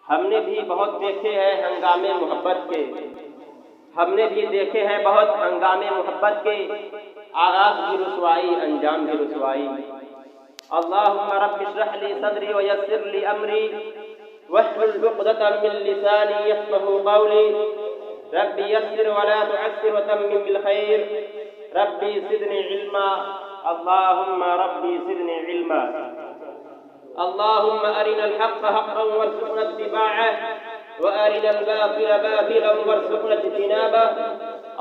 ہم نے بھی بہت دیکھے ہیں ہنگامے محبت کے، ہم نے بھی دیکھے ہیں بہت ہنگامے محبت کے، آغاز کی رسوائی انجام کی رسوائی۔ اللہم رب اشرح لی صدری ویسر لی امری واحلل عقدۃ من لسانی یفقہوا قولی، رب یسر ولا تعسر وتمم بالخیر، ربی زدنی علما، اللہم ربی زدنی علما۔ اللهم أرنا الحق حقا وارزقنا اتباعه وأرنا الباطل باطلا وارزقنا اجتنابه،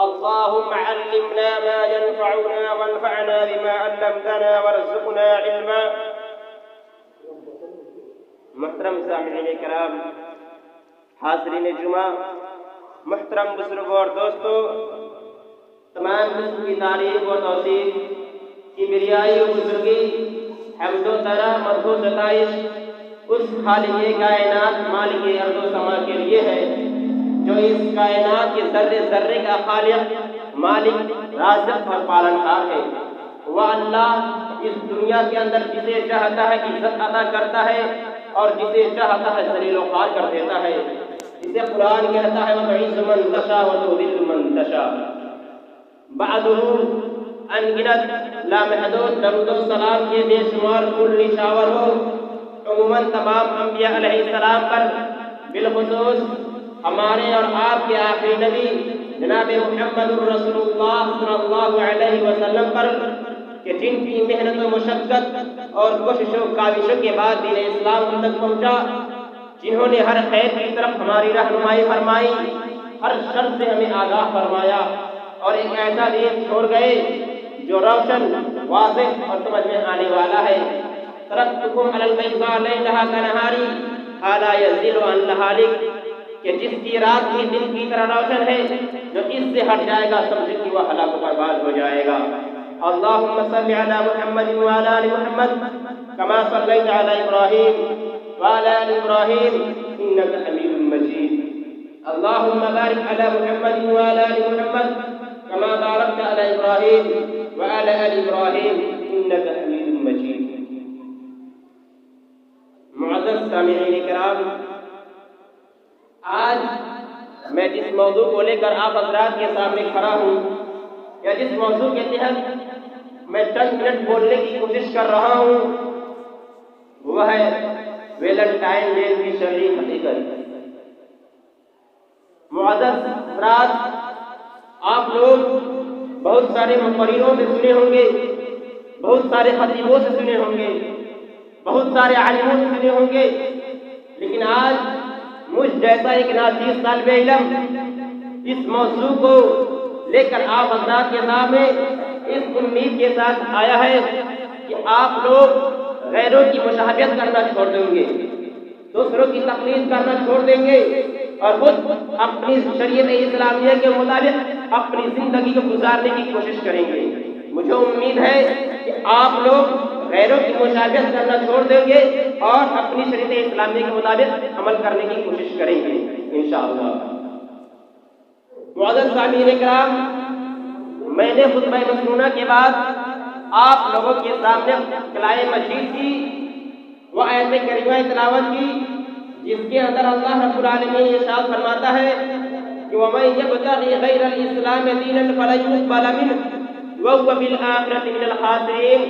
اللهم علمنا ما ينفعنا وانفعنا بما علمتنا وارزقنا علما۔ محترم سامعین کرام، حاضرین جمعہ، محترم بزرگوں اور دوستوں، تمام قسم کی تعریف و توصیف، کبریائی و بزرگی، حمد و ثنا، مدح و ستائش اس خالق کائنات مالک ارض و سما کے لیے ہے جو اس کائنات کے ذرے ذرے کا خالق، مالک، رازق اور پالنہار ہے۔ وہ اللہ اس دنیا کے اندر جسے چاہتا ہے عزت عطا کرتا ہے اور جسے چاہتا ہے ذلیل و خوار کر دیتا ہے۔ جسے قرآن کہتا ہے وَتُعِزُّ مَن تَشَاءُ وَتُذِلُّ مَن تَشَاءُ۔ بعدہ انگنت لامحدود درود و سلام کے بے شمار پھول نشاور ہو عموماً تمام انبیاء علیہ السلام پر، بالخصوص ہمارے اور آپ کے آخری نبی جناب محمد الرسول اللہ صلی اللہ علیہ وسلم پر، کہ جن کی محنت و مشقت اور کوشش و کاوشوں کے بعد دین اسلام ہم تک پہنچا، جنہوں نے ہر خیر کی طرف ہماری رہنمائی فرمائی، ہر شر سے ہمیں آگاہ فرمایا اور ایک ایسا دین چھوڑ گئے جو روشن، واضح اور سمجھ میں آنے والا ہے۔ ترکتکم علی البیضاء لیلہا کنہاری لا یزیغ عنہا ہالک، کہ جس کی رات بھی دن کی طرح روشن ہے، جو اس سے ہٹ جائے گا سمجھے کہ وہ ہلاک و برباد ہو جائے گا۔ اللہم صل علی محمد وعلی آل محمد کما صلیت علی ابراہیم وعلی آل ابراہیم انک حمید مجید۔ اللہم بارک علی محمد وعلی آل محمد کما بارکت علی ابراہیم وعلی آل ابراہیم انک حمید مجید۔ معزز سامعین کرام، آج میں جس موضوع کو لے کر آپ حضرات کے سامنے کھڑا ہوں، یا جس موضوع کے تحت میں چند منٹ بولنے کی کوشش کر رہا ہوں، وہ ہے ویلنٹائن ڈے کی شرعی حقیقت۔ معزز حضرات، آپ لوگ بہت سارے مقرروں سے سنے ہوں گے، بہت سارے خطیبوں سے سنے ہوں گے، بہت سارے عالموں سے سنے ہوں گے، لیکن آج مجھ جیسا ایک ناچیز طالب علم اس موضوع کو لے کر آپ حضرات کے سامنے اس امید کے ساتھ آیا ہے کہ آپ لوگ غیروں کی مشابہت کرنا چھوڑ دیں گے، دوسروں کی تقلید کرنا چھوڑ دیں گے اور خود اپنی شریعت اسلامیہ کے مطابق اپنی زندگی کو گزارنے کی کوشش کریں گے۔ مجھے امید ہے کہ آپ لوگ غیروں کی مشابہت کرنا چھوڑ دیں گے اور اپنی شریعت اسلامیہ کے مطابق عمل کرنے کی کوشش کریں گے انشاءاللہ۔ معزز سامعین کرام، میں نے خطبہ مسنونہ کے بعد آپ لوگوں کے سامنے کلام مجید کی وہ آیت کریمہ تلاوت کی، جس کے اندر اللہ رب العالمین ارشاد فرماتا ہے کہ وَمَن يَبْتَغِ غَيْرَ الْإِسْلَامِ دِينًا فَلَن يُقْبَلَ مِنْهُ وَهُوَ فِي الْآخِرَةِ مِنَ الْخَاسِرِينَ۔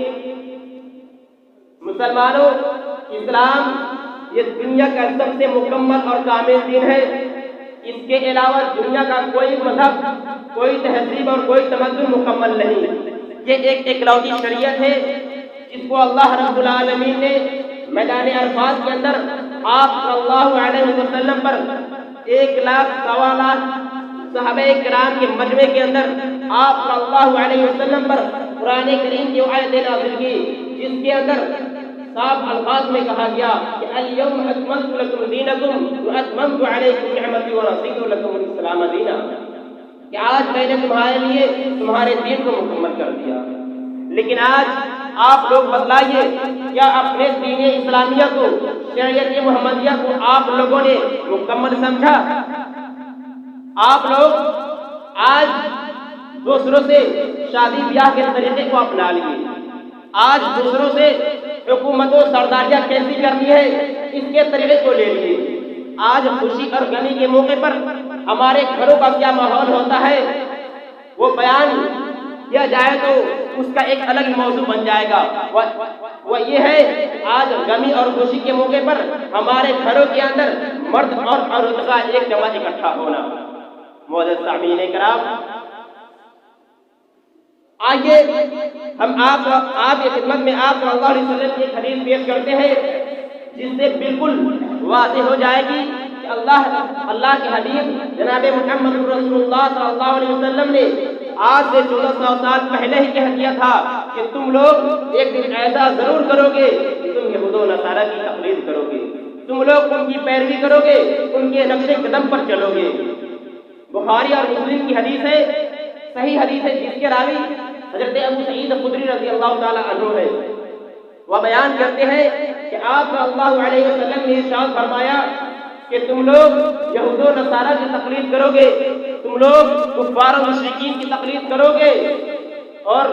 مسلمانوں، اسلام یہ دنیا کا سب سے مکمل اور کامل دین ہے۔ اس کے علاوہ دنیا کا کوئی مذہب، کوئی تہذیب اور کوئی تمدن مکمل نہیں۔ یہ ایک اکلوتی شریعت ہے جس کو اللہ رب العالمین نے میدان عرفات کے اندر آپ صلی اللہ علیہ وسلم پر 1,00,000 صحابہ کرام کے مجمع کے اندر آپ صلی اللہ علیہ وسلم پر قرآن کریم کی آیت نازل کی، جس کے اندر صاف الفاظ میں کہا گیا کہ اليوم اکملت لکم دینکم واتممت علیکم نعمتی ورضیت لکم الاسلام دینا، کہ آج میں نے تمہارے لیے تمہارے دین کو مکمل کر دیا۔ لیکن آج آپ لوگ بتلائیے، کیا اپنے دین اسلامیہ کو، شریعت محمدیہ کو آپ لوگوں نے مکمل سمجھا؟ آپ لوگ آج دوسروں سے شادی بیاہ کے طریقے کو اپنا لیے، آج دوسروں سے حکومت و سرداریاں کیسی کرنی ہے اس کے طریقے کو لے لیے، آج خوشی اور غمی کے موقع پر ہمارے گھروں کا کیا ماحول ہوتا ہے وہ بیان کیا جائے تو اس کا ایک الگ موضوع بن جائے گا۔ وہ یہ ہے آج غمی اور خوشی کے موقع پر ہمارے گھروں کے اندر مرد اور عورت کا ایک جمع اکٹھا ہونا۔ معزز سامعین کرام، آئیے ہم آپ کی خدمت میں آپ صلی اللہ علیہ وسلم کی حدیث پیش کرتے ہیں جس سے بالکل واضح ہو جائے گی کہ اللہ کے حبیب جناب محمد رسول اللہ صلی اللہ علیہ وسلم نے آج سے 1400 سال پہلے ہی کہہ دیا تھا کہ تم لوگ ایک دن ایسا ضرور کرو گے کہ تم یہود و نصارہ کی تقلید کرو گے، تم لوگ ان کی پیروی کرو گے، ان کے نقش قدم پر چلو گے۔ بخاری اور مسلم کی حدیث ہے، صحیح حدیث ہے، جس کے راوی حضرت ابو سعید خدری رضی اللہ تعالی عنہ ہے۔ وہ بیان کرتے ہیں کہ آپ صلی اللہ علیہ وسلم نے ارشاد فرمایا کہ تم لوگ یہود و نصارہ کی تقلید کرو گے، تم لوگ کفار و مشرکین کی تقلید کرو گے، اور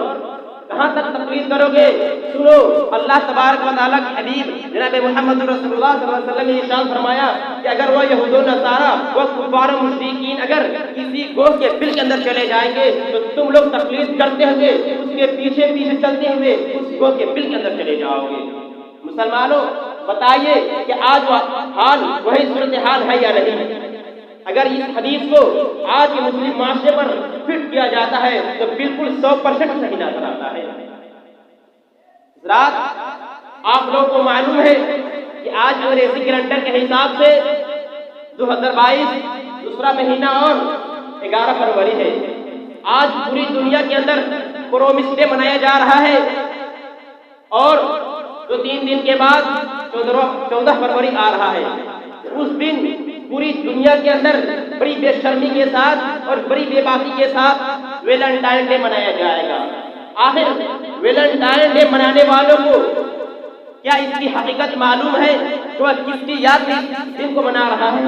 کہاں تک تقلید کرو گے؟ سنو، اللہ تبارک و تعالیٰ کے حبیب جناب محمد رسول اللہ صلی اللہ علیہ وسلم نے ارشاد فرمایا کہ اگر وہ یہود و نصارہ وہ کفار و مشرکین اگر کسی گروہ کے بل کے اندر چلے جائیں گے تو تم لوگ تقلید کرتے ہوئے اس کے پیچھے پیچھے چلتے ہوئے اس گروہ کے بل کے اندر چلے جاؤ گے۔ مسلمانوں، بتائیے کہ آج وہ حال وہی صورتحال ہے یا نہیں؟ اگر اس حدیث کو آج کے مسلم معاشرے پر فٹ کیا جاتا ہے تو بالکل 100% صحیح نظر آتا ہے۔ رات آپ لوگوں کو معلوم ہے کہ آج انگریزی کیلنڈر کے حساب سے 2022 دوسرا مہینہ اور 11 فروری ہے۔ آج پوری دنیا کے اندر پرومس ڈے منایا جا رہا ہے، اور 3 دن کے بعد 14 فروری آ رہا ہے۔ اس دن پوری دنیا کے اندر بڑی بے شرمی کے ساتھ اور بڑی بے باکی کے ساتھ ویلنٹائن ڈے منایا جائے گا۔ آخر ویلنٹائن ڈے منانے والوں کو کیا اس کی حقیقت معلوم ہے کہ وہ کس کی یاد میں اس دن کو منا رہا ہے؟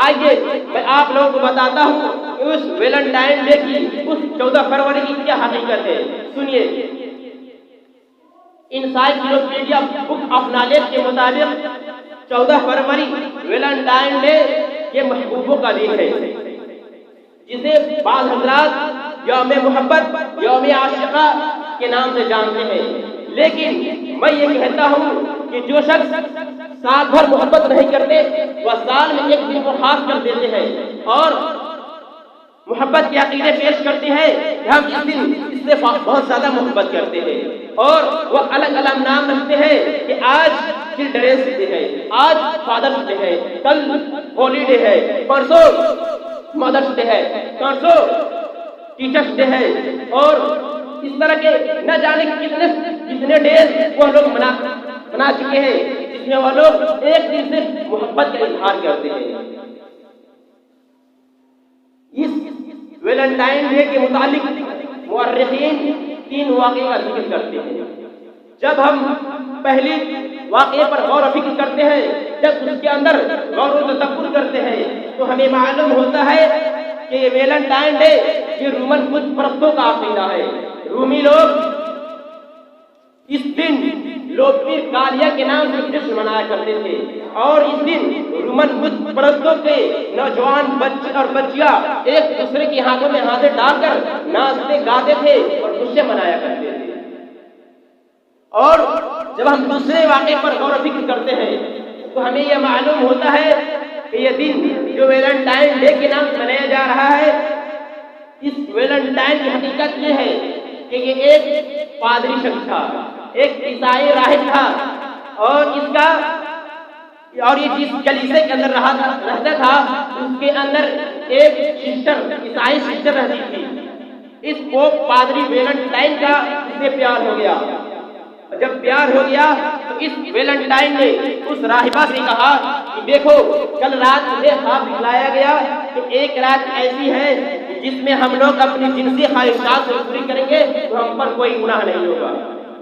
آئیے میں آپ لوگوں کو بتاتا ہوں کہ اس ویلنٹائن ڈے کی، اس 14 فروری کی کیا حقیقت ہے۔ سنیے، انسائکلوپیڈیا بک آف نالج کے مطابق 14 فروری ویلنٹائن ڈے کے محبوبوں کا دن ہے، جسے بعض حضرات یوم محبت، یوم عاشقہ کے نام سے جانتے ہیں۔ لیکن میں یہ کہتا ہوں کہ جو شخص سال بھر محبت نہیں کرتے وہ سال میں ایک دن کو خاص کر دیتے ہیں اور محبت کے عقیدے پیش کرتے ہیں کہ ہم اس دن اس سے بہت زیادہ محبت کرتے ہیں، اور وہ الگ الگ نام رکھتے ہیں کہ آج چلڈرنس ڈے ہے، آج فادرس ڈے ہے، کل ہولی ڈے ہے، پرسوں مدرس ڈے ہے، پرسوں ٹیچرس ڈے ہے، اور اس طرح کے نہ جانے کتنے ڈیز وہ لوگ منا چکے ہیں جس میں وہ لوگ ایک دن سے محبت کا اظہار کرتے ہیں۔ اس ویلنٹائن ڈے کے متعلق مورخین 3 واقعے کا ذکر کرتے ہیں۔ جب ہم پہلی واقعے پر غور و فکر کرتے ہیں، جب اس کے اندر غور و تدبر کرتے ہیں تو ہمیں معلوم ہوتا ہے کہ یہ ویلنٹائن ڈے یہ رومن بت پرستوں کا عقیدہ ہے۔ رومی لوگ اس دن لوپیر کالیا کے نام سے جشن منایا کرتے تھے، اور اس دن رومن بت پرستوں کے نوجوان بچے اور بچیاں ایک دوسرے کے ہاتھوں میں ہاتھ ڈال کر ناچتے گاتے تھے اور خوشیاں منایا کرتے تھے۔ اور جب ہم دوسرے واقعے پر غور و فکر کرتے ہیں تو ہمیں یہ معلوم ہوتا ہے کہ یہ دن جو ویلنٹائن ڈے کے نام سے منایا جا رہا ہے، اس ویلنٹائن کی حقیقت یہ ہے کہ یہ ایک پادری شخص تھا، ایک عیسائی راہب تھا، اور یہ جس کلیسے کے اندر رہتا تھا اس کے اندر ایک سسٹر، عیسائی سسٹر رہتی تھی۔ اس پوپ پادری ویلنٹائن کا اس سے پیار ہو گیا۔ جب پیار ہو گیا تو اس ویلنٹائن نے اس راہبہ سے کہا کہ دیکھو، کل رات مجھے خواب دکھلایا گیا کہ ایک رات ایسی ہے جس میں ہم لوگ اپنی جنسی خواہشات کو پوری کریں گے تو ہم پر کوئی گناہ نہیں ہوگا۔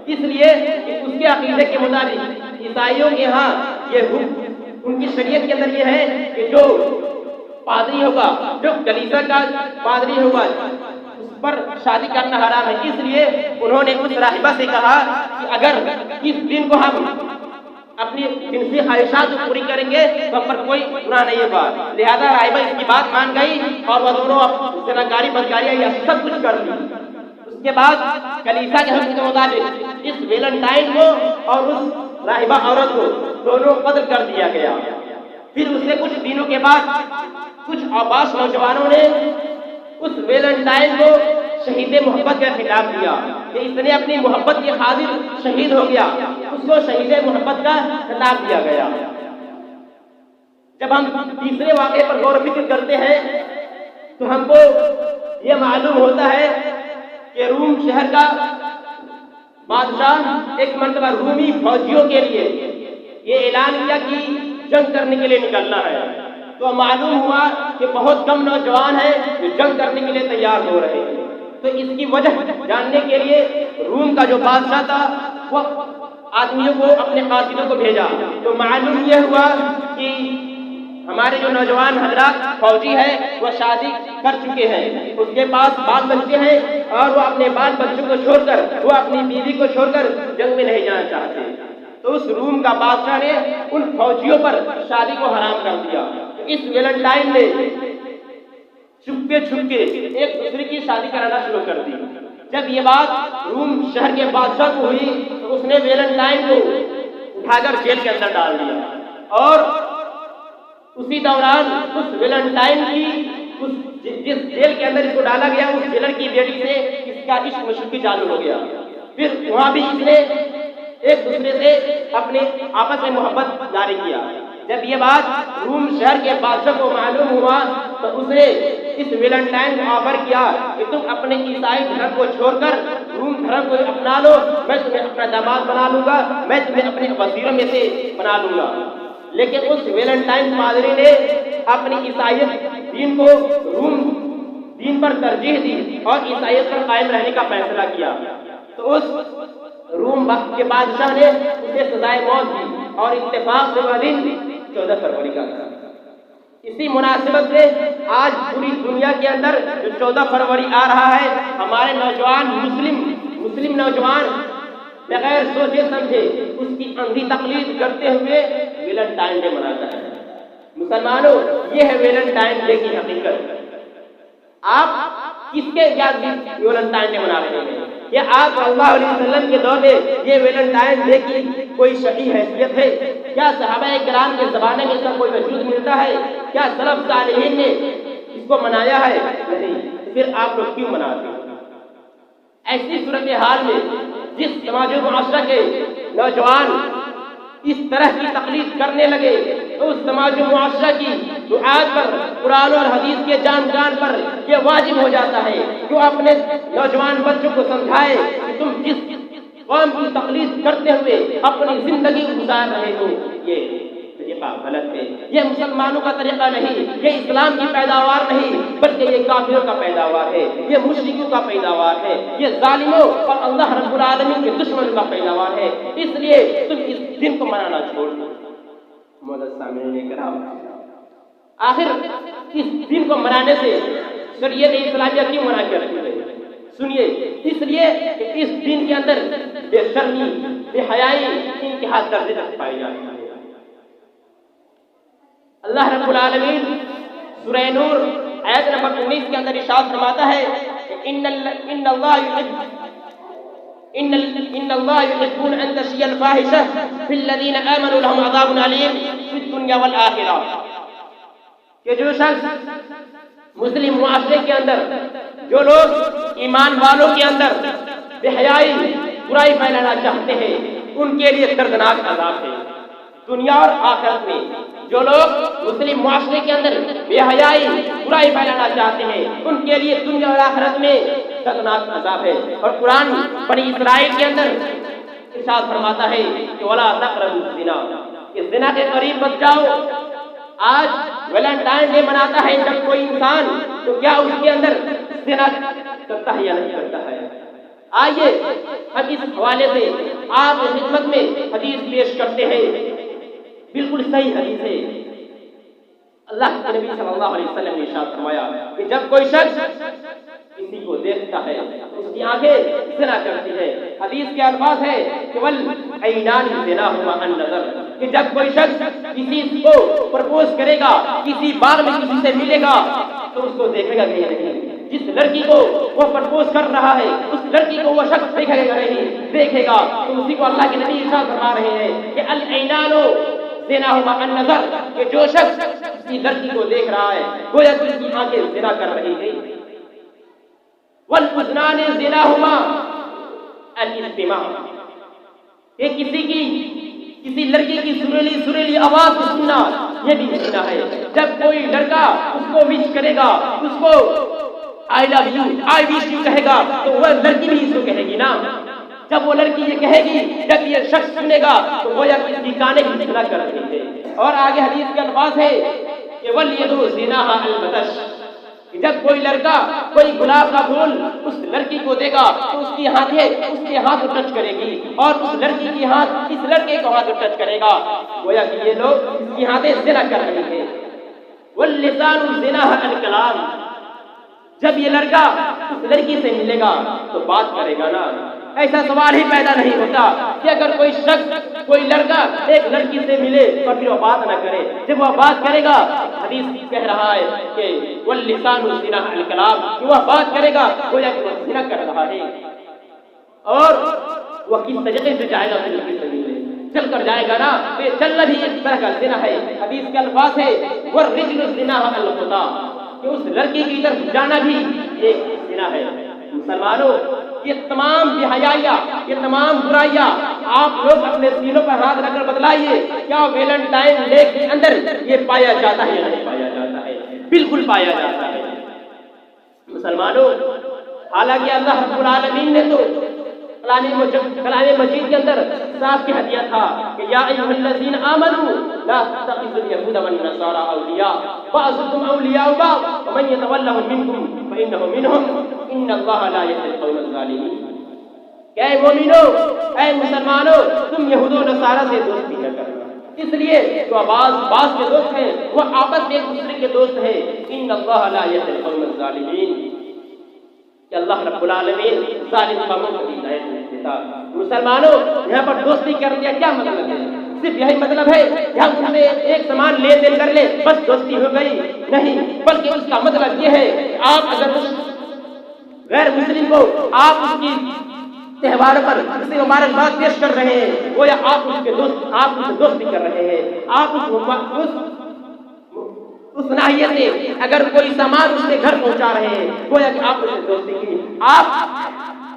اس لیے کہ اس کے عقیدے کے مطابق عیسائیوں کے ہاں یہ ان کی شریعت کے اندر یہ ہے کہ جو پادری ہوگا، جو کلیسا کا پادری ہوگا، اس پر شادی کرنا حرام ہے۔ اس لیے انہوں نے اس راہبہ سے کہا کہ اگر اس دن کو ہم اپنی جنسی خواہشات کو پوری کریں گے تو ہم پر کوئی گناہ نہیں ہوگا. لہذا راہبہ اس کی بات مان گئی اور وہ دونوں زناکاری بدکاری یا سب کچھ کر لی. اس کے بعد کلیسا کے حکم کے مطابق اس ویلنٹائن کو اور اس راہبہ عورت کو دونوں قتل کر دیا گیا. پھر اس سے کچھ دنوں کے بعد کچھ آباش نوجوانوں نے اس ویلنٹائن کو شہید محبت کا خطاب دیا کہ اس نے اپنی محبت کی خاطر شہید ہو گیا. اس کو شہید محبت کا خطاب دیا گیا. جب ہم تیسرے واقعے پر غور و فکر کرتے ہیں تو ہم کو یہ معلوم ہوتا ہے کہ روم شہر کا بادشاہ ایک مرتبہ رومی فوجیوں کے لیے یہ اعلان کیا کہ جنگ کرنے کے لیے نکلنا ہے. تو معلوم ہوا کہ بہت کم نوجوان ہیں جو جنگ کرنے کے لیے تیار ہو رہے ہیں. تو اس کی وجہ جاننے کے لیے روم کا جو بادشاہ تھا وہ آدمیوں کو اپنے قاصدوں کو بھیجا. تو معلوم یہ ہوا کہ ہمارے جو نوجوان حضرات فوجی ہیں وہ شادی کر چکے ہیں, اس کے پاس بال بچے ہیں اور وہ اپنے بال بچوں کو چھوڑ کر وہ اپنی بیوی کو چھوڑ کر جنگ میں نہیں جانا چاہتے. تو اس روم کا بادشاہ نے ان فوجیوں پر شادی کو حرام کر دیا. اس ویلنٹائن نے چھپکے چھپکے ایک دوسرے کی شادی کرانا شروع کر دی. جب یہ بات روم شہر کے بادشاہ کو ہوئی تو اس نے ویلنٹائن کو اٹھا کر جیل کے اندر ڈال دیا اور اسی دوران اس ویلنٹائن کی جس جیل کے اندر اس کو ڈالا گیا اس جیلر کی بیٹی سے اس کا عشق مشرقی چالو ہو گیا. پھر وہاں بھی اس نے ایک دوسرے سے اپنے آپس میں محبت جاری کیا. جب یہ بات روم شہر کے بادشاہ کو معلوم ہوا تو اس نے اس ویلنٹائن کو آفر کیا کہ تم اپنے عیسائی دھرم کو چھوڑ کر روم دھرم کو اپنا لو, میں تمہیں اپنا داماد بنا لوں گا, میں تمہیں اپنے وزیروں میں سے بنا لوں گا. لیکن اس ویلنٹائن پادری نے اپنی عیسائیت دین کو روم دین پر ترجیح دی اور عیسائیت پر قائم رہنے کا فیصلہ کیا. تو اس روم کے بادشاہ نے اسے سزائے موت دی اور اتفاق سے وہ دن 14 فروری کا تھا. اسی مناسبت سے آج پوری دنیا کے اندر جو 14 فروری آ رہا ہے ہمارے نوجوان مسلم نوجوان بغیر سوچے سمجھے اس کی اندھی تقلید کرتے ہوئے ویلنٹائن ڈے مناتا ہے. مسلمانوں یہ ہے ویلنٹائن ڈے کی حقیقت. آپ کس کے یاد ویلنٹائن ڈے منا رہے ہیں؟ کیا آپ صلی اللہ علیہ وسلم کے دور میں یہ ویلنٹائن ڈے کی کوئی شرعی حیثیت ہے؟ کیا صحابہ کرام کے زمانے میں اس کا کوئی وجود ملتا ہے؟ کیا سلف صالحین نے اس کو منایا ہے؟ نہیں. پھر آپ لوگ کیوں مناتے ہیں؟ ایسی صورتحال میں جس سماج و معاشرہ کے نوجوان اس طرح کی تقلید کرنے لگے تو اس سماج و معاشرہ کی دعات پر قرآن اور حدیث کے جان پر یہ واجب ہو جاتا ہے کہ اپنے نوجوان بچوں کو سمجھائے کہ تم جس قوم کی تقلید کرتے ہوئے اپنی زندگی گزار رہے ہو یہ طریقہ غلط ہے, یہ مسلمانوں کا طریقہ نہیں, یہ اسلام کی پیداوار نہیں بلکہ یہ کافروں کا پیداوار ہے, یہ مشرکوں کا پیداوار ہے, یہ ظالموں اور اللہ رب العالمین کے دشمنوں کا پیداوار ہے. اس لیے تم اس دن کو منانا چھوڑ دو. معزز سامعین کرام, آخر اس دن کو منانے سے شریعت اسلامیہ کیوں منع کر رہی ہے؟ سنیے, اس لیے کہ اس دن کے اندر بے شرمی بے حیائی انتہا درجے تک پائی جاتی ہے. اللہ رب العالمین سورہ نور آیت نمبر 19 کے اندر ارشاد فرماتا ہے کہ ان اللہ یحبون ان تشیع الفاحشہ فی الذین آمنوا لهم عذاب علیم فی الدنیا والآخرہ. کہ جو شخص مسلم معاشرے کے اندر جو لوگ ایمان والوں کے اندر بے حیائی برائی پھیلانا چاہتے ہیں ان کے لیے دردناک عذاب ہے دنیا اور آخرت میں. جو لوگ مسلم معاشرے کے اندر بے حیائی برائی پھیلانا چاہتے ہیں ان کے لیے دنیا اور آخرت میں دردناک عذاب ہے. اور قرآن بنی اسرائیل کے اندر ارشاد فرماتا ہے کہ ولا تقربوا الزنا, کہ زنا کے قریب مت جاؤ. آج ویلنٹائن ڈے مناتا ہے جب کوئی انسان تو کیا اس کے اندر زنا کرتا ہے یا نہیں کرتا ہے؟ آئیے ہم اس حوالے سے آپ کی خدمت میں حدیث پیش کرتے ہیں. بالکل صحیح حدیث ہے. اللہ کے نبی صلی اللہ علیہ وسلم نے ارشاد فرمایا کہ جب کوئی شخص کسی کو دیکھتا ہے اس کی آنکھیں زنا کرتی ہے. حدیث کے الفاظ ہے کہ والعینان زناہما النظر, کہ جب کوئی شخص کسی کو پرپوز کرے گا، کسی باغ میں کسی سے ملے گا تو اس کو دیکھے گا کہ نہیں، جس لڑکی کو وہ پرپوز کر رہا ہے اس لڑکی کو وہ شخص دیکھے گا نہیں، دیکھے گا تو اسی کو اللہ کے نبی ارشاد فرما رہے ہیں کہ العینان زناہما النظر، کہ جو شخص کسی لڑکی کو دیکھ رہا ہے گویا کہ اس کی آنکھیں زنا کر رہی ہیں، والاذنان زناہما الاستماع، کہ کسی لڑکی کی سریلی آواز کو سننا یہ بھی زنا ہے۔ جب کوئی لڑکا اس کو وش کرے گا، اس کو آئی love you, I wish you کہے گا تو وہ لڑکی بھی اس کو کہے گی نا۔ جب وہ لڑکی یہ کہے گی، جب یہ شخص سنے گا تو وہ اس کی کانے کی زنا کر رہی ہے۔ اور آگے حدیث کے الفاظ ہے کہ وَلْيَدُ زِنَاهَا الْبَطَشْ، کہ جب کوئی لڑکا کوئی گلاب کا پھول اس لڑکی کو دے گا تو اس کی آنکھیں اس کے ہاتھ کو ٹچ کرے گی اور اس لڑکی کی ہاتھ اس لڑکے کو ہاتھ کو ٹچ کرے گا، گویا کہ یہ لوگ اس کی ہاتھیں زنا کر رہے ہیں۔ وَاللِّسَانُ زِنَاهَا الْكَلَامُ، جب یہ لڑکا اس لڑکی سے ملے گا تو بات کرے گا نا۔ ایسا سوال ہی پیدا نہیں ہوتا کہ اگر کوئی شخص کوئی لڑکا ایک لڑکی سے ملے اور پھر وہ بات نہ کرے، جب وہ بات کرے گا حدیث کہہ رہا ہے کہ واللسان زناہ الکلام، کہ وہ بات کرے گا گویا کہ وہ زنا کر رہا ہے۔ اور وہ کس طریقے سے جائے گا اس لڑکی سے ملنے، چل کر جائے گا نا، تو چلنا بھی ایک طرح کا زنا ہے۔ حدیث کے الفاظ ہے والرجل زناہ الخطا، کہ اس لڑکی کی طرف جانا بھی ایک زنا ہے۔ مسلمانوں، یہ تمام بے حیائیاں، یہ تمام برائیاں آپ لوگ اپنے سینوں پر ہاتھ رکھ کر بتلائیے، کیا ویلنٹائن ڈے کے اندر یہ پایا جاتا ہے یا نہیں پایا جاتا ہے؟ بالکل پایا جاتا ہے۔ مسلمانوں، حالانکہ اللہ رب العالمین نے تو کلام مجید کے اندر صاف کہہ دیا تھا کہ یا ایھا الذین آمنوا لا تتخذوا اليهود والنصارى اولیاء بعضکم اولیاء بعض ومن يتولهم منکم فانه منهم ان اللہ لا یهدی القوم الظالمین، کہ اے مومنو، اے مسلمانوں، تم یہود و نصارہ سے دوستی نہ کرنا، اس لیے جو بعض کے دوست ہیں وہ آپس میں ایک دوسرے کے دوست ہیں۔ ان اللہ لا یهدی القوم الظالمین، کہ اللہ رب العالمین ظالم قوموں کو ہدایت نہیں دیتا۔ مسلمانوں، یہاں پر دوستی کرنے کا کیا مطلب ہے؟ صرف یہی مطلب ہے کہ ہم ان سے ایک سامان لے دین کر لیں بس دوستی ہو گئی؟ نہیں، بلکہ اس کا مطلب یہ ہے کہ آپ اگر اس غیر مسلم کو آپ اس کی تہواروں پر اس سے مبارکباد پیش کر رہے ہیں، وہ یا آپ اس کے دوست، آپ اس سے دوستی کر رہے ہیں، آپ اس ناحیے سے اگر کوئی سامان اس کے گھر پہنچا رہے ہیں گویا کہ آپ اس سے دوستی کی، آپ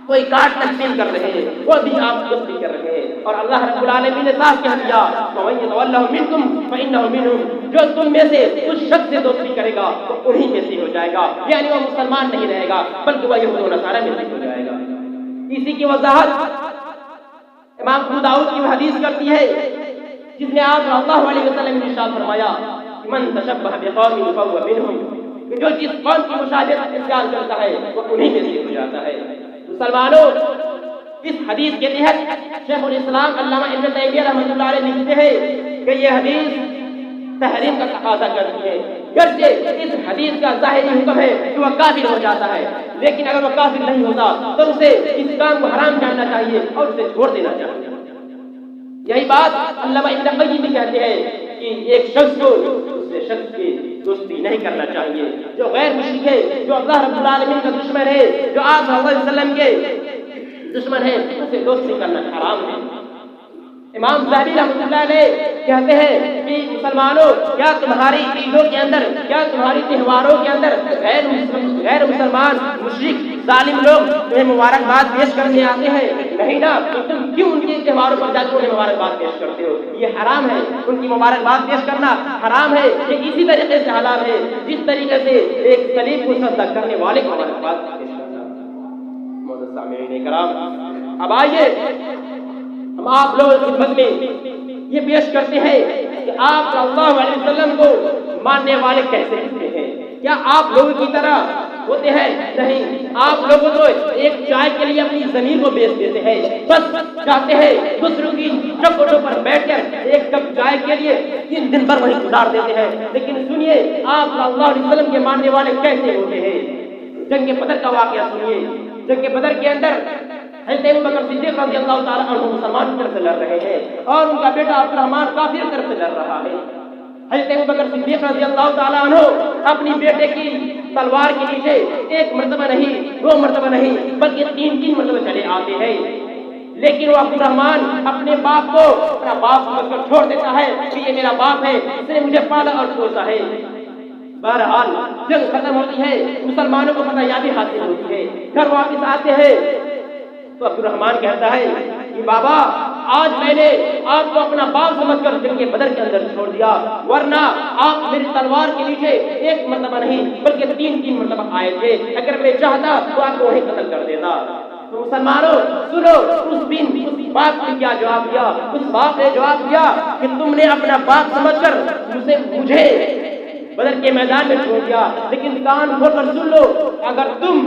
کوئی کارڈ تقسیم کر رہے ہیں وہ بھی آپ دوستی کر رہے ہیں۔ اور اللہ رب العالمین نے صاف کہہ دیا وَمَن يَتَوَلَّهُم مِّنكُمْ فَإِنَّهُ مِنْهُمْ، جو تم میں سے اس شخص سے دوستی کرے گا تو انہی میں سے ہو جائے گا، یعنی وہ مسلمان نہیں رہے گا بلکہ وہ یہود و نصارہ میں سے ہو جائے گا۔ اسی کی وضاحت امام ابو داؤد کی حدیث کرتی ہے جس میں آپ صلی اللہ علیہ وسلم نے ارشاد فرمایا من تشبہ بقوم فهو منهم، کہ جو جس قوم کی مشابہت اختیار کرتا ہے وہ انہی میں سے ہو جاتا ہے۔ مسلمانوں، اس حدیث کے تحت شیخ الاسلام علامہ ابن تیمیہ رحمۃ اللہ علیہ لکھتے ہیں کہ یہ حدیث تحریم کا تقاضا کرتی ہے، گرچہ اس حدیث کا ظاہری حکم ہے کہ وہ کافر ہو جاتا ہے، لیکن اگر وہ کافر نہیں ہوتا تو اسے اس کام کو حرام جاننا چاہیے اور اسے چھوڑ دینا چاہیے۔ یہی بات علامہ ابن قیم بھی کہتے ہیں کہ ایک شخص کو دوسرے شخص کی دوستی نہیں کرنا چاہیے، جو غیر مشرک ہے، جو اللہ رب العالمین کا دشمن ہے، جو آپ صلی اللہ علیہ وسلم کے دشمن ہے، اسے دوستی کرنا حرام ہے۔ امام ذہبی رحمۃ اللہ علیہ کہتے ہیں کہ مسلمانوں، کیا تمہاری عیدوں کے اندر، کیا تمہاری تہواروں کے اندر غیر مسلمان مشرک ظالم لوگ تمہیں مبارکباد پیش کرنے آتے ہیں؟ نہیں نا، تو تم کیوں ان کے تہواروں پر جا کر انہیں مبارکباد پیش کرتے ہو؟ یہ حرام ہے، ان کی مبارکباد پیش کرنا حرام ہے۔ یہ اسی طریقے سے حلال ہے جس طریقے سے ایک صلیب کو سجدہ کرنے والے کو مبارکباد پیش کرنا۔ معزز سامعین کرام، اب آئیے ہم آپ لوگوں کی خدمت میں یہ پیش کرتے ہیں کہ آپ صلی اللہ علیہ وسلم کو ماننے والے کیسے ہوتے ہیں؟ کیا آپ لوگوں کی طرح ہوتے ہیں؟ نہیں، آپ لوگوں کو ایک چائے کے لیے اپنی زمین کو بیچ دیتے ہیں، بس چاہتے ہیں دوسروں کی چوکھٹوں پر بیٹھ کر ایک کپ چائے کے لیے 3 دن بھر وہیں گزار دیتے ہیں۔ لیکن سنیے آپ صلی اللہ علیہ وسلم کے ماننے والے کیسے ہوتے ہیں۔ جنگ بدر کا واقعہ سنیے۔ جنگ بدر کے اندر حضرت ابوبکر صدیق رضی اللہ تعالیٰ عنہ مسلمان کی طرف سے لڑ رہے ہیں اور ان کا بیٹا عبد الرحمن کافر کی طرف سے لڑ رہا ہے۔ حضرت ابوبکر صدیق رضی اللہ تعالیٰ عنہ اپنی بیٹے کی تلوار کے نیچے ایک مرتبہ نہیں، دو مرتبہ نہیں، بلکہ تین مرتبہ چلے آتے ہیں، لیکن وہ عبد الرحمن اپنے باپ کو اپنا باپ سمجھ کر چھوڑ دیتا ہے کہ یہ میرا باپ ہے، اس نے مجھے پالا اور پوسا ہے۔ بہرحال جنگ ختم ہوتی ہے، مسلمانوں کو فتح یابی حاصل ہوتی ہے، گھر واپس آتے ہیں تو عبد الرحمن کہتا ہے کہ بابا آج میں نے آپ کو اپنا باپ سمجھ کر جنگ بدر کے اندر چھوڑ دیا، ورنہ آپ میری تلوار کے نیچے ایک مرتبہ نہیں بلکہ تین مرتبہ آئے تھے، اگر میں چاہتا تو آپ کو وہیں قتل کر دیتا۔ تو مسلمانوں سنو، اس دن اس باپ نے کیا جواب دیا؟ اس باپ نے جواب دیا کہ تم نے اپنا باپ سمجھ کر مجھے بدر کے میدان میں چھوڑ دیا، لیکن کان کھول کر سن لو، اگر تم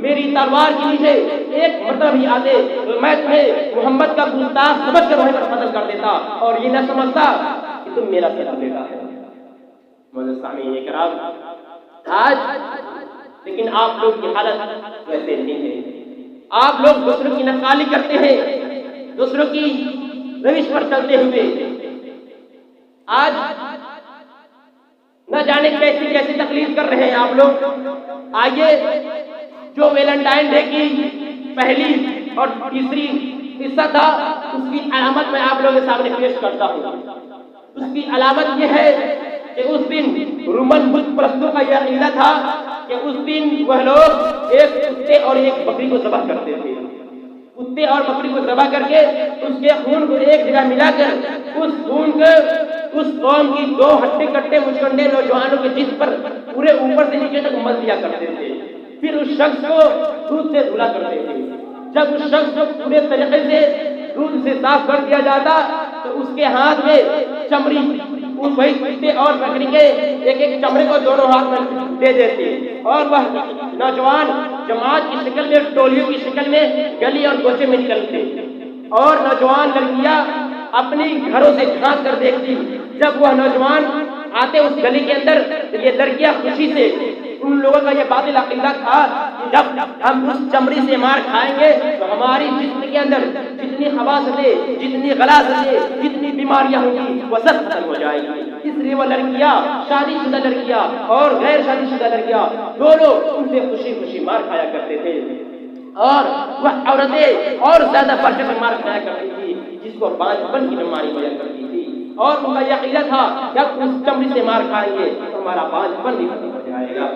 میری تلوار کے نیچے ایک مرتبہ بھی آتے تو میں تمہیں محمد کا گستاخ سمجھ کر وہیں پر قتل کر دیتا اور یہ نہ سمجھتا کہ تم میرا صدقہ بیٹا ہے۔ معزز سامعین کرام، آج لیکن آپ لوگ کی حالت ویسے نہیں ہے، آپ لوگ دوسروں کی نقالی کرتے ہیں، دوسروں کی روش پر چلتے ہوئے آج نہ جانے کیسی تقلید کر رہے ہیں آپ لوگ۔ آئیے جو ویلنٹائن ڈے کی پہلی اور تیسری حصہ تھا اس کی علامت میں آپ لوگوں کے سامنے پیش کرتا ہوں۔ اس کی علامت یہ ہے کہ اس دن رومن بت پرستوں کا یہ عقیدہ تھا کہ اس دن وہ لوگ ایک کتے اور ایک بکری کو ذبح کرتے تھے، کتے اور بکری کو ذبح کر کے اس کے خون کو ایک جگہ ملا کر اس خون کو اس قوم کی دو ہٹے کٹے مچکنڈے نوجوانوں کے جسم پر پورے اوپر سے نیچے تک مل دیا کرتے تھے، پھر اس شخص کو دودھ سے دھلا کرتے تھے۔ جب اس شخص کو پورے طریقے سے دودھ سے صاف کر دیا جاتا تو اس کے ہاتھ میں چمڑی وہی کتے اور بکری کے ایک چمڑے کو دونوں ہاتھ میں دے دیتے اور وہ نوجوان جماعت کی شکل میں، ٹولیوں کی شکل میں گلی اور کوچے میں نکلتے اور نوجوان لڑکیاں اپنی گھروں سے جھانک کر دیکھتی۔ جب وہ نوجوان آتے اس گلی کے اندر تو یہ لڑکیاں خوشی سے، ان لوگوں کا یہ باطل عقیدہ تھا کہ جب ہم اس چمڑی سے مار کھائیں گے تو ہماری جسم کے اندر جتنی خباثتیں، جتنی غلاظتیں، جتنی بیماریاں ہوں گی وہ سب ختم ہو جائیں گی۔ اس لیے وہ لڑکیاں، شادی شدہ لڑکیاں اور غیر شادی شدہ لڑکیاں دونوں ان سے خوشی مار کھایا کرتے تھے اور وہ عورتیں اور زیادہ بڑھ کر مار کھایا کرتی تھی جس کو بانجھپن کی بیماری ہوا کرتی تھی، اور ان کا یہ عقیدہ تھا کہ اب اس چمڑی سے مار کھائیں گے تو ہمارا بانجھپن بھی ختم ہو جائے گا۔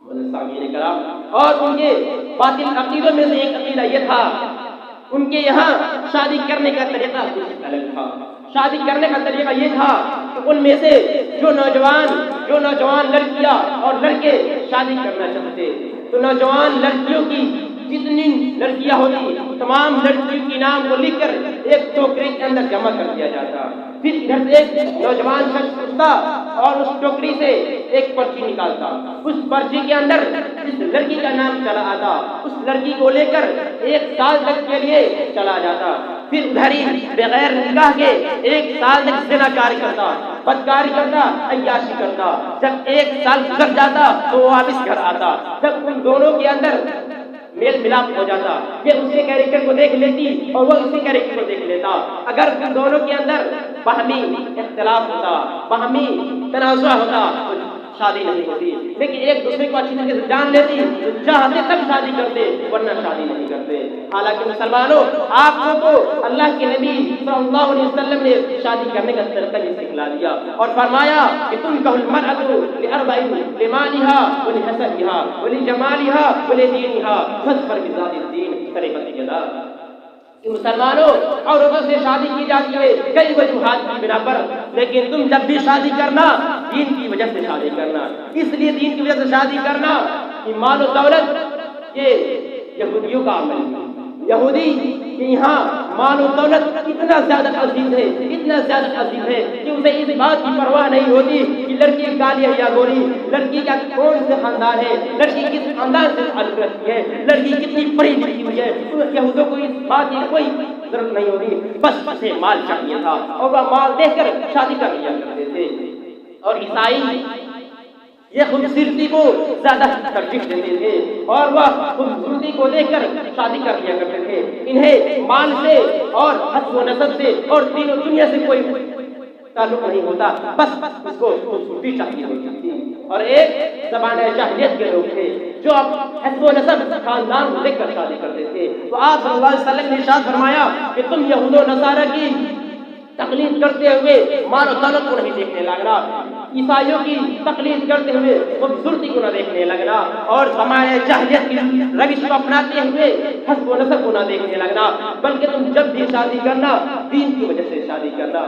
سامعین کرام، اور ان کے باطل عقیدوں میں سے ایک عقیدہ یہ تھا، ان کے یہاں شادی کرنے کا طریقہ کچھ الگ تھا۔ شادی کرنے کا طریقہ یہ تھا کہ ان میں سے جو نوجوان لڑکیاں اور لڑکے شادی کرنا چاہتے تو نوجوان لڑکیوں کی جتنی لڑکیاں ہوتی تمام لڑکیوں کے نام کو لکھ کر ایک ٹوکری کے اندر جمع کر دیا جاتا، پھر ادھر سے ایک نوجوان شخص اٹھتا اور اس ٹوکری سے ایک پرچی نکالتا، اس پرچی کے اندر اس لڑکی کا نام چلا آتا، اس لڑکی کو لے کر 1 سال تک کے لیے چلا جاتا، پھر ادھر ہی بغیر نکاح کے 1 سال تک زناکاری کرتا، بدکاری کرتا، عیاشی کرتا۔ جب 1 سال گزر جاتا تو وہ واپس گھر آتا، جب ان دونوں کے اندر میل ملاپ ہو جاتا، یہ اس کے کیریکٹر کو دیکھ لیتی اور وہ اس کے کیریکٹر کو دیکھ لیتا، اگر ان دونوں کے اندر باہمی اختلاف ہوتا، باہمی تنازع ہوتا تو شادی نہیں ہوتی، لیکن ایک دوسرے کو اچھی طرح سے جان لیتی، چاہتے تب شادی کرتے ورنہ شادی نہیں کرتے۔ حالانکہ مسلمانوں، آپ کو تو اللہ کے نبی صلی اللہ علیہ وسلم نے شادی کرنے کا طریقہ سکھلا دیا اور فرمایا کہ تنکح المرأۃ لأربع، لمالها ولحسبها ولجمالها ولدینها فاظفر بذات الدین، طریقہ جدا۔ مسلمانوں، عورتوں سے شادی کی جاتی ہے کئی وجوہات کی بنا پر، لیکن تم جب بھی شادی کرنا دین کی وجہ سے شادی کرنا، اس لیے دین کی وجہ سے شادی کرنا کہ مال و دولت یہ یہودیوں کا عمل ہے۔ یہودی کہ یہاں مال و دولت اتنا زیادہ عزیز ہے، اتنا زیادہ عزیز ہے کہ اسے اس بات کی پرواہ نہیں ہوتی کہ لڑکی کالی ہے یا گوری، لڑکی کا کون سے خاندان ہے، لڑکی کس خاندان سے تعلق رکھتی ہے، لڑکی کتنی پڑھی لکھی ہوئی ہے، یہودوں کو اس بات کی کوئی ضرورت نہیں ہوتی، بس اسے مال چاہیے تھا اور وہ مال دے کر شادی کر لیا کرتے تھے۔ اور عیسائی یہ خوبصورتی کو زیادہ ترجیح دیتے تھے اور وہ خوبصورتی کو دیکھ کر شادی کر لیا کرتے تھے. انہیں مال سے اور حسب و نسب سے اور دین و دنیا سے کوئی تعلق نہیں ہوتا، بس اس کو خوبصورتی چاہیے ہوتی تھی. اور ایک زمانہ جاہلیت کے لوگ تھے جو اب حسب و نسب خاندان کو دیکھ کر شادی کرتے تھے. تو آپ صلی اللہ علیہ وسلم نے ارشاد فرمایا کہ تم یہود و نصارہ کی تقلید کرتے ہوئے مال و دولت کو نہیں دیکھنے لگنا، عیسائیوں کی تقلید کرتے ہوئے خوبصورتی کو نہ دیکھنے لگنا، اور ہمارے جاہلیت کی روش کو اپناتے ہوئے حسب و نسب کو نہ دیکھنے لگنا، بلکہ تم جب بھی شادی کرنا دین کی وجہ سے شادی کرنا.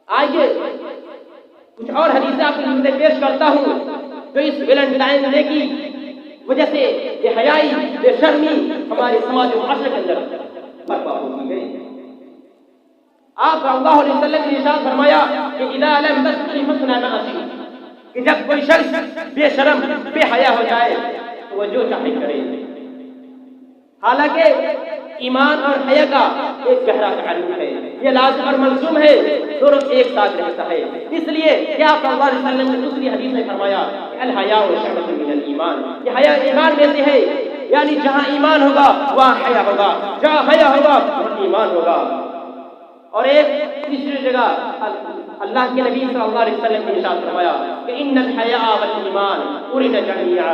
آئیے کچھ اور حدیثیں آپ کے سامنے پیش کرتا ہوں جو اس ویلنٹائن ڈے کی وجہ سے بے حیائی بے شرمی ہمارے سماج و معاشرے کے اندر برپا ہوتی ہے. آپ صلی اللہ علیہ وسلم نے ارشاد فرمایا کہ اذا لم تستحي فاصنع ما شئت، کہ جب کوئی شخص بے شرم بے حیا ہو جائے تو وہ جو چاہے کرے. حالانکہ ایمان اور حیا کا ایک گہرا تعلق ہے، یہ لازم اور ملزوم ہے، دونوں ایک ساتھ رہتا ہے. اس لیے کہ آپ صلی اللہ علیہ وسلم نے دوسری حدیث میں فرمایا کہ الحیاء شعبۃ من الایمان، کہ حیا ایمان میں سے ہے. یعنی جہاں ایمان ہوگا وہاں حیا ہوگا، جہاں حیا ہوگا وہاں ایمان ہوگا. اور ایک تیسری جگہ اللہ کے نبی صلی اللہ علیہ وسلم نے ارشاد فرمایا کہ ان الحیاء والایمان قرنا جميعا،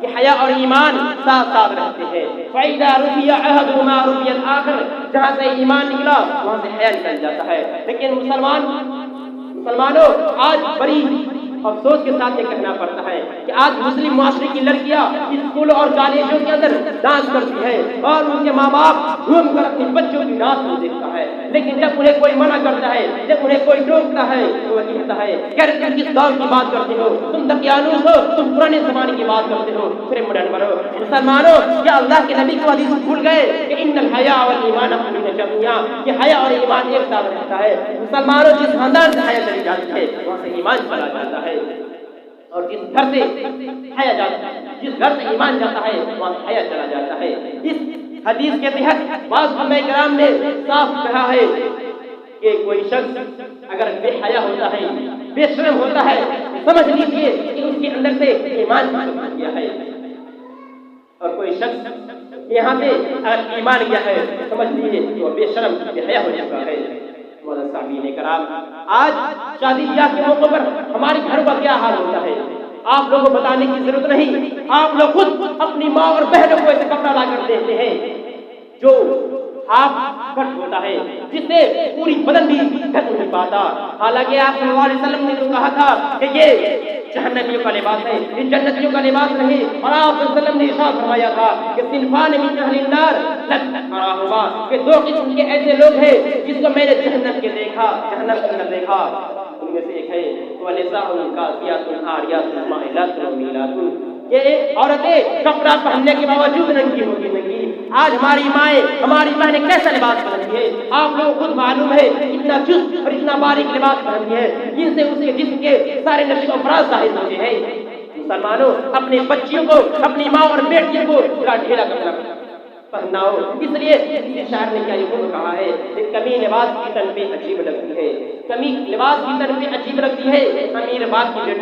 کہ حیا اور ایمان ساتھ ساتھ رہتے ہیں. فَإِذَا رُفِعَ أَحَدُهُمَا رُفِعَ الْآخَرُ، جہاں سے ایمان نکلا وہاں سے حیا نکل جاتا ہے. لیکن مسلمانوں آج بڑی افسوس کے ساتھ یہ کہنا پڑتا ہے کہ آج مسلم معاشرے کی لڑکیاں اسکولوں اور کالجوں کے اندر ڈانس کرتی ہیں اور ان کے ماں باپ گھوم کر اپنے بچوں کی ڈانس کو دیکھتا ہے. لیکن جب انہیں کوئی منع کرتا ہے، جب انہیں کوئی ٹوکتا ہے تو وہ کہتا ہے کہ تم کس دور کی بات کرتے ہو، تم دقیانوس ہو، تم پرانے زمانے کی بات کرتے ہو. پھر مڈن مرو. مسلمانوں کیا اللہ کے نبی کو حدیث بھول گئے کہ ان الحیاء والایمان قرنا جميعا، کہ حیا اور ایمان ایک ساتھ رہتا ہے. مسلمانوں جس خاندان سے حیا چلی جاتی ہے وہاں سے ایمان چلا جاتا ہے، اور جس گھر سے حیا جاتا ہے، جس گھر سے ایمان جاتا ہے وہاں سے حیا چلا جاتا ہے. اس حدیث کے تحت بعض علماء کرام نے صاف کہا ہے کہ کوئی شخص اگر بے حیا ہوتا ہے، بے شرم ہوتا ہے، سمجھ لیجیے کہ اس کے اندر سے ایمان ختم ہو گیا ہے. اور کوئی شخص یہاں سے اگر ایمان گیا ہے سمجھ لیجیے کہ وہ بے شرم بے حیا ہو چکا ہے. سامعین کرام، آج شادی بیاہ کے موقع پر ہمارے گھروں کا کیا حال ہوتا ہے آپ لوگوں کو بتانے کی ضرورت نہیں. آپ لوگ خود اپنی ماں اور بہنوں کو ایسے کپڑا لا کر دیتے ہیں جو آپ کٹ ہوتا ہے، جس سے پوری بدن بھی ڈھک نہیں پاتا. حالانکہ آپ صلی اللہ علیہ وسلم نے تو کہا تھا کہ یہ جہنمیوں کا لباس ہے، ان جنتیوں کا لباس نہیں. اور آپ صلی اللہ علیہ وسلم نے ارشاد فرمایا تھا کہ صنفان من اہل النار لن اراہما، کہ دو قسم کے ایسے لوگ ہیں جس کو میں نے جہنم کے اندر دیکھا. ان میں سے ایک ہے ونساء کاسیات عاریات مائلات ممیلات، کہ عورتیں کپڑا پہننے کے باوجود ننگی ہوگی. آج ہماری مائیں ہماری بہنیں کیسا لباس پہنتی ہے آپ لوگ خود معلوم ہے، اتنا چست اور اتنا باریک لباس پہنتی ہے جن سے اس کے جسم کے سارے نشو و فراز ظاہر ہوتے ہیں. مسلمانوں اپنی بچیوں کو، اپنی ماں اور بیٹیوں کو پورا ڈھیلا کپڑا پہننا ہو. اس لیے اس شاعر نے کیا یہ کہا ہے کہ کمی لباس کی تن پہ عجیب لگتی ہے، کمی لباس کی تن پہ عجیب لگتی ہے، امیر باپ کی بیٹی